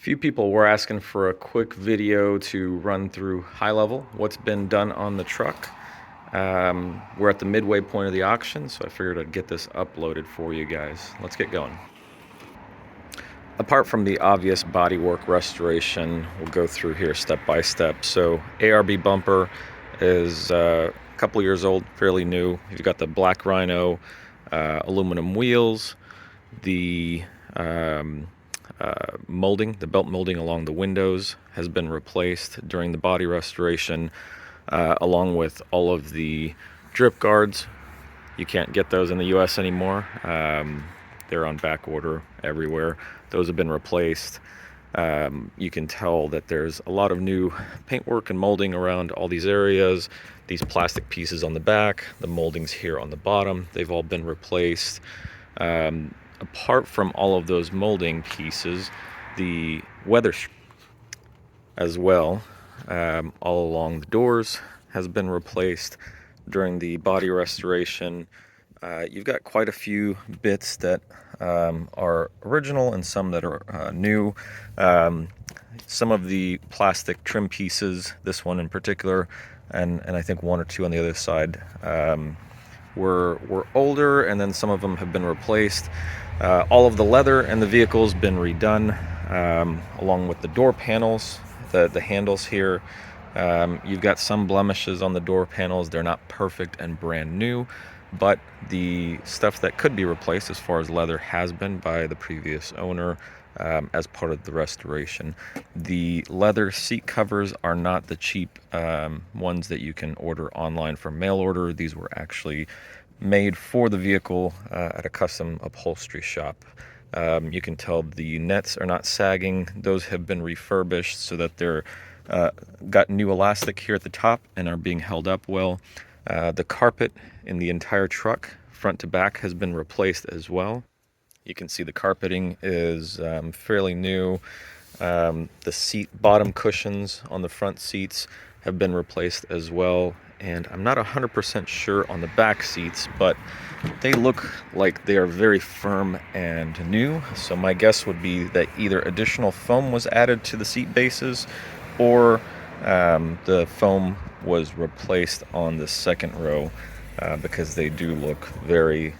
Few people were asking for a quick video to run through high level what's been done on the truck. We're at the midway point of the auction, so I figured I'd get this uploaded for you guys. Let's get going. Apart from the obvious bodywork restoration, we'll go through here step by step. So ARB bumper is a couple years old, fairly new. You've got the black rhino aluminum wheels, the molding, the belt molding along the windows has been replaced during the body restoration, along with all of the drip guards. You can't get those in the US anymore. They're on back order everywhere. Those have been replaced. You can tell that there's a lot of new paintwork and molding around all these areas. These plastic pieces on the back, the moldings here on the bottom, they've all been replaced. Apart from all of those molding pieces, the weather as well, all along the doors has been replaced during the body restoration. You've got quite a few bits that are original and some that are new. Some of the plastic trim pieces, this one in particular, and I think one or two on the other side, were older, and then some of them have been replaced. All of the leather in the vehicle's been redone, along with the door panels, the handles here. You've got some blemishes on the door panels. They're not perfect and brand new, but the stuff that could be replaced as far as leather has been by the previous owner as part of the restoration. The leather seat covers are not the cheap ones that you can order online for mail order. These were actually made for the vehicle at a custom upholstery shop. You can tell the nets are not sagging. Those have been refurbished so that they're got new elastic here at the top and are being held up well. The carpet in the entire truck, front to back, has been replaced as well. You can see the carpeting is fairly new. The seat bottom cushions on the front seats have been replaced as well. And I'm not 100% sure on the back seats, but they look like they are very firm and new. So my guess would be that either additional foam was added to the seat bases, or the foam was replaced on the second row, because they do look very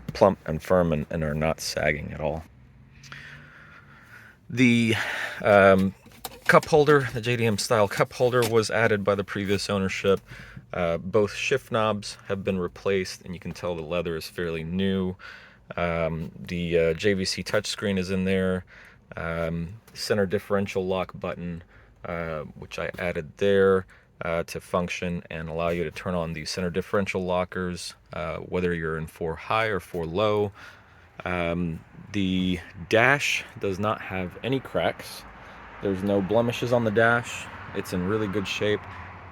plump and firm and are not sagging at all. The cup holder, the JDM style cup holder, was added by the previous ownership. Both shift knobs have been replaced, and you can tell the leather is fairly new. The JVC touchscreen is in there. Center differential lock button, which I added there to function and allow you to turn on the center differential lockers, whether you're in 4 high or 4 low. The dash does not have any cracks. There's no blemishes on the dash. It's in really good shape.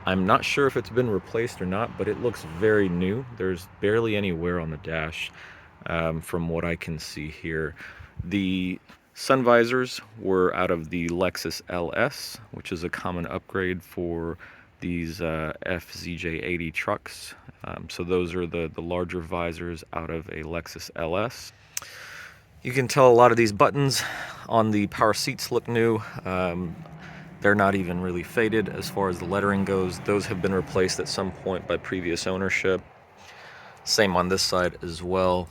I'm not sure if it's been replaced or not, but it looks very new. There's barely any wear on the dash, from what I can see here. The sun visors were out of the Lexus LS, which is a common upgrade for these FZJ80 trucks. So those are the larger visors out of a Lexus LS. You can tell a lot of these buttons on the power seats look new. They're not even really faded as far as the lettering goes. Those have been replaced at some point by previous ownership. Same on this side as well.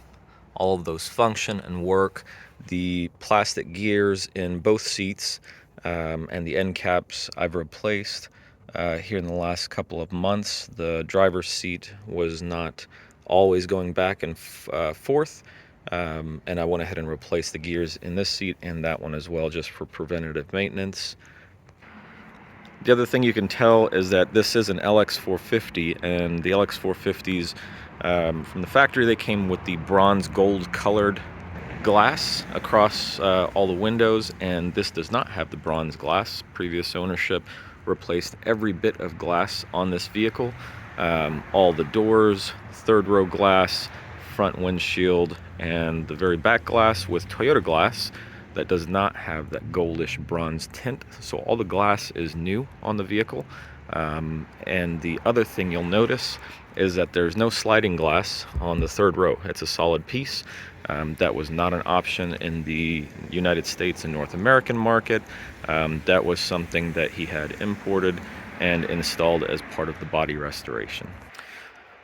All of those function and work. The plastic gears in both seats and the end caps I've replaced here in the last couple of months. The driver's seat was not always going back and forth. And I went ahead and replaced the gears in this seat and that one as well, just for preventative maintenance. The other thing you can tell is that this is an LX450, and the LX450s, from the factory, they came with the bronze gold colored glass across all the windows, and this does not have the bronze glass. Previous ownership replaced every bit of glass on this vehicle. All the doors, third row glass, front windshield, and the very back glass with Toyota glass that does not have that goldish bronze tint. So all the glass is new on the vehicle. And the other thing you'll notice is that there's no sliding glass on the third row. It's a solid piece. That was not an option in the United States and North American market. That was something that he had imported and installed as part of the body restoration.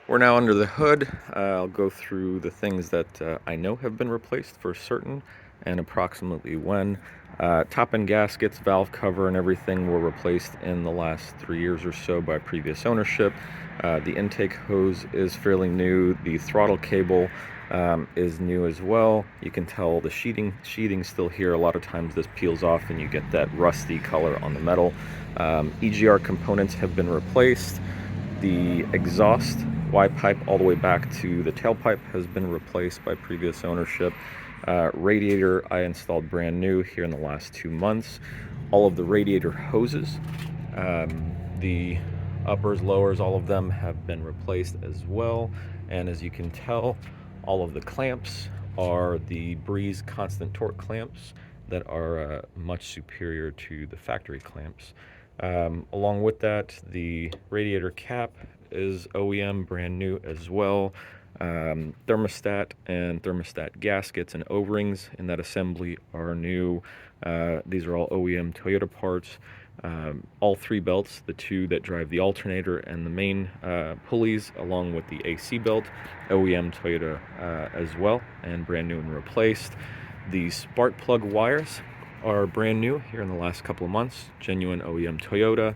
We're now under the hood. I'll go through the things that I know have been replaced for certain and approximately when. Top end gaskets, valve cover, and everything were replaced in the last 3 years or so by previous ownership. The intake hose is fairly new. The throttle cable is new as well. You can tell the sheathing's still here. A lot of times this peels off and you get that rusty color on the metal. EGR components have been replaced. The exhaust Y pipe all the way back to the tailpipe has been replaced by previous ownership. Radiator I installed brand new here in the last 2 months. All of the radiator hoses, the uppers, lowers, all of them have been replaced as well. And as you can tell, all of the clamps are the Breeze constant torque clamps that are much superior to the factory clamps. Along with that, the radiator cap is OEM brand new as well. Thermostat and thermostat gaskets and O-rings in that assembly are new. These are all OEM Toyota parts. All 3 belts, the 2 that drive the alternator and the main pulleys, along with the AC belt, OEM Toyota as well, and brand new and replaced. The spark plug wires are brand new here in the last couple of months, genuine OEM Toyota.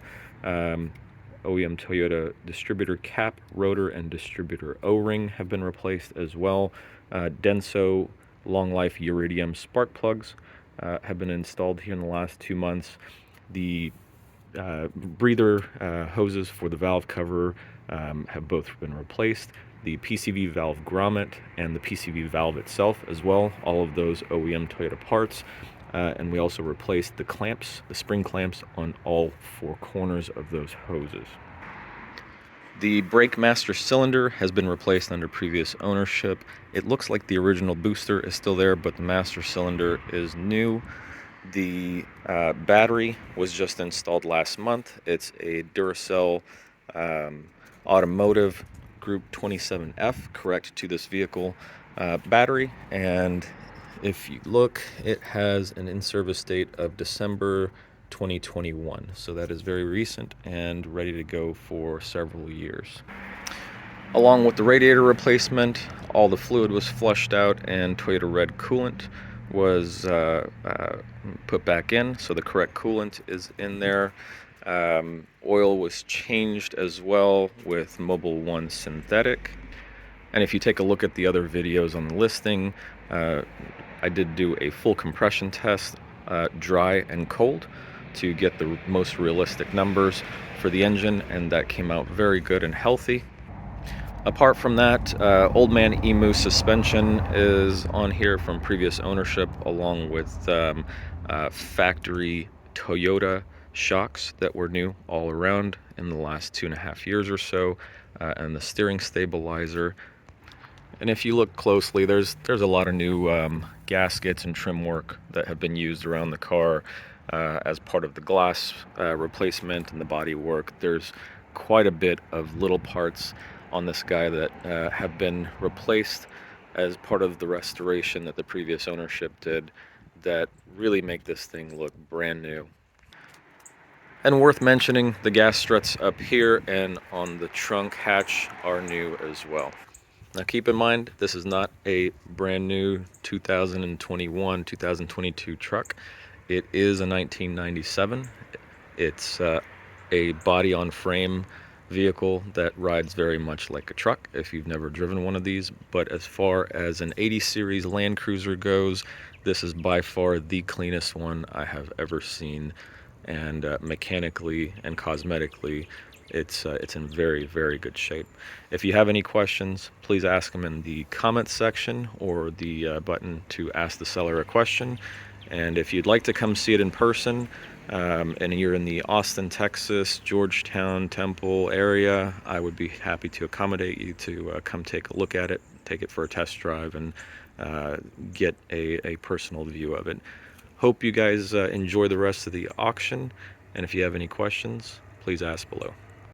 OEM Toyota distributor cap, rotor, and distributor O-ring have been replaced as well. Denso long life iridium spark plugs have been installed here in the last 2 months. The breather hoses for the valve cover have both been replaced. The PCV valve grommet and the PCV valve itself as well, all of those OEM Toyota parts. And we also replaced the clamps, the spring clamps, on all 4 corners of those hoses. The brake master cylinder has been replaced under previous ownership. It looks like the original booster is still there, but the master cylinder is new. The battery was just installed last month. It's a Duracell Automotive Group 27F, correct to this vehicle battery, and if you look, it has an in-service date of December 2021, so that is very recent and ready to go for several years. Along with the radiator replacement, all the fluid was flushed out and Toyota Red coolant was put back in, so the correct coolant is in there. Oil was changed as well with Mobil 1 synthetic. And if you take a look at the other videos on the listing, I did do a full compression test, dry and cold, to get the most realistic numbers for the engine, and that came out very good and healthy. Apart from that, Old Man Emu suspension is on here from previous ownership, along with factory Toyota shocks that were new all around in the last 2.5 years or so, and the steering stabilizer. And if you look closely, there's a lot of new gaskets and trim work that have been used around the car as part of the glass replacement and the body work. There's quite a bit of little parts on this guy that have been replaced as part of the restoration that the previous ownership did that really make this thing look brand new. And worth mentioning, the gas struts up here and on the trunk hatch are new as well. Now keep in mind, this is not a brand new 2021, 2022 truck. It is a 1997. It's a body on frame vehicle that rides very much like a truck if you've never driven one of these. But as far as an 80 series Land Cruiser goes, this is by far the cleanest one I have ever seen. And mechanically and cosmetically, it's in very, very good shape. If you have any questions, please ask them in the comments section or the button to ask the seller a question. And if you'd like to come see it in person, and you're in the Austin, Texas, Georgetown, Temple area, I would be happy to accommodate you to come take a look at it, take it for a test drive, and get a personal view of it. Hope you guys enjoy the rest of the auction, and if you have any questions, please ask below.